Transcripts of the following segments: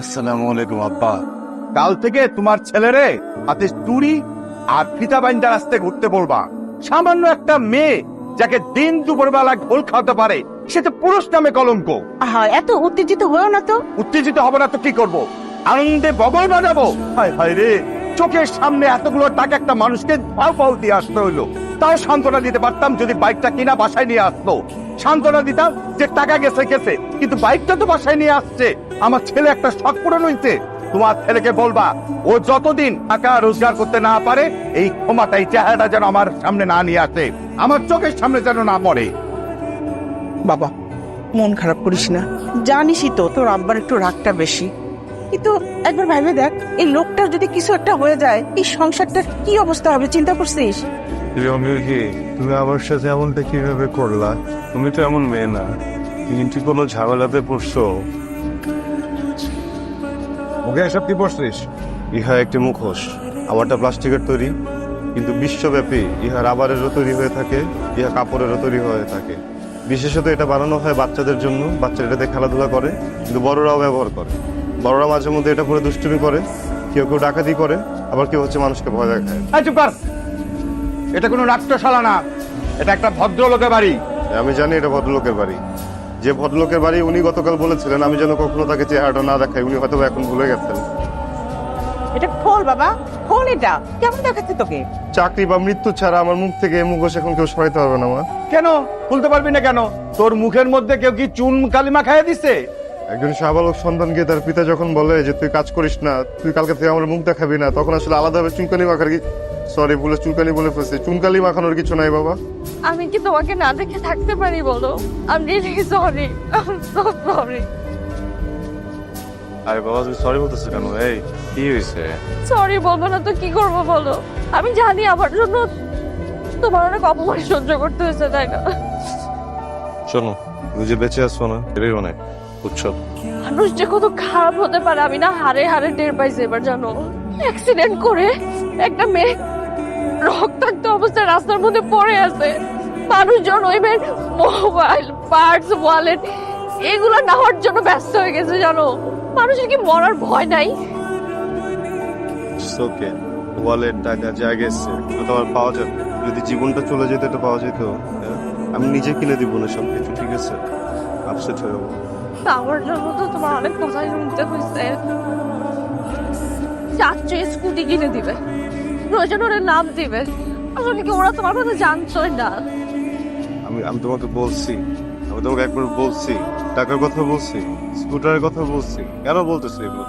আসসালামু আলাইকুম আব্বা। কাল থেকে তোমার ছেলেরে হাতে চুড়ি আর ফিতা বাইন্দা রাস্তায় ঘুরতে বলবা। সামান্য একটা মেয়ে যাকে দিন দুপুর বেলা ঘোল খাওয়াতে পারে, সে তো পুরুষ নামে কলঙ্ক। এত উত্তেজিত হয়েও না তো। উত্তেজিত হবে না তো কি করব? আনন্দে বগল বাজাবো। হায় হায় রে, চোখের সামনে এতগুলো টাকা একটা মানুষকে পাও পাও দিয়ে আসতে হইলো। তাও সান্ত্বনা দিতে পারতাম যদি বাইকটা কিনা বাসায় নিয়ে আসতো। সান্ত্বনা দিতাম যে টাকা গেছে গেছে, কিন্তু বাইকটা তো বাসায় নিয়ে আসছে। আমার ছেলে একটা শখ পূরণ হইছে। তোমার ছেলেকে বলবা, ও যতদিন টাকা রোজগার করতে না পারে, এই ক্ষমাটাই চেহারাটা যেন আমার সামনে না নিয়ে আসে, আমার চোখের সামনে যেন না পড়ে। বাবা, মন খারাপ করিস না। জানিসই তো তোর আব্বার একটু রাগটা বেশি, কিন্তু একবার ভাবে দেখ, এই লোকটার যদি কিছু একটা হয়ে যায়, এই সংসারটার কি অবস্থা হবে চিন্তা করছিস? তুমি আমার সাথে এমনটা কিভাবে করলা? তুমি তো এমন মেয়ে না, কিন্তু কোনো ঝামেলাতে পড়ছো। ওকে এসব কি পড়ছিস? ইহা একটি মুখোশ। আমারটা প্লাস্টিকের তৈরি, কিন্তু বিশ্বব্যাপী ইহা রাবারেরও তৈরি হয়ে থাকে, ইহা কাপড়েরও তৈরি হয়ে থাকে। বিশেষত এটা বানানো হয় বাচ্চাদের জন্য। বাচ্চারা এটাতে খেলাধুলা করে, কিন্তু বড়রাও ব্যবহার করে। বড়রা মাঝে মধ্যে এটা পরে দুষ্টুমি করে, কেউ কেউ ডাকাতি করে, আবার কেউ হচ্ছে মানুষকে ভয় দেখায়। চুপ কর। এটা কোনো নাট্যশালা না, এটা একটা ভদ্রলোকের বাড়ি। আমি জানি এটা ভদ্রলোকের বাড়ি। যে ভদ্রলোকের বাড়ি উনি গতকাল বলেছিলেন আমি যেন কখনো তাকে চেহারাটা না দেখাই, উনি হয়তো এখন ভুলে গেছেন। এটা খোল বাবা, খোল। এটা কেমন দেখাচ্ছে তোকে? চাকরি বা মৃত্যু ছাড়া আমার মুখ থেকে এই মুখোশ এখন কেউ সরাইতে পারবে না। মা, কেন খুলতে পারবি না কেন? তোর মুখের মধ্যে কেউ কি চুন কালিমা খাইয়ে দিছে? একজন শাহবালক সন্তানকে তার পিতা যখন বলে যে তুই কাজ করিস না, তুই কালকে থেকে আমার মুখ দেখাবি না, তখন আসলে আলাদাভাবে চুনকালি মাখার সরি বলে চুনকালি বলে ফেলছি। চুনকালি মাখানোর কিছু নাই বাবা। আমি কি তোমাকে না দেখে থাকতে পারি বলো? আমি রিয়েলি সরি, সো সরি। আরে বাবা, তুমি সরি বলতেছো কেন? এই কি হয়েছে? সরি বলবো না তো কি করবো বলো? আমি জানি আমার জন্য তোমার অনেক অপমান সহ্য করতে হয়েছে, তাই না? শোনো, তুমি যে বেঁচে আসছো না এটাই অনেক, বুঝছো? মানুষ যে কত খারাপ হতে পারে আমি না হারে হারে টের পাইছি এবার, জানো? অ্যাক্সিডেন্ট করে একটা মেয়ে রক্তাক্ত অবস্থায় রাস্তার মধ্যে পড়ে আছে। মানুষজন ওই মেয়ের মোবাইল, পার্টস, ওয়ালেট এগুলো নেওয়ার জন্য ব্যস্ত হয়ে গেছে, জানো? মানুষের কি মরার ভয় নাই? ওকে, ওয়ালেট টাকা যা গেছে ওটা আবার পাওয়া যাবে। যদি জীবনটা চলে যেত এটা পাওয়া যেত। হ্যাঁ? আমি নিজে কিনে দিব না সবকিছু, ঠিক আছে? আপসেট হয়ে যাবো। আমার জন্য তো তোমার অনেক কথাই শুনতে হয়েছে। চাচ্ছ স্কুটি কিনে দিবে, প্রয়োজন ওরা নাম দিবে, আসলে কি ওরা তোমার কথা জানতোই না? আমি আমি তোমাকে বলছি, আমি তোমাকে একবার বলছি, টাকার কথা বলছি, স্কুটারের কথা বলছি, কেন বলতেছি এগুলো?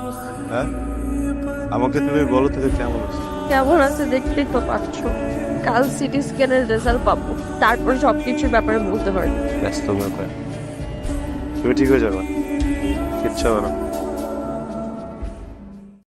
হ্যাঁ, আমাকে তুমি বলো থেকে কেমন আছে? কেমন আছে দেখতেই তো পাচ্ছ। কাল সিটি স্ক্যানের রেজাল্ট পাবো, তারপর সবকিছুর ব্যাপারে বলতে পারবো। ব্যস্ত ব্যাপার, তুমি ঠিক হয়ে যাবে, কিচ্ছু হবে না।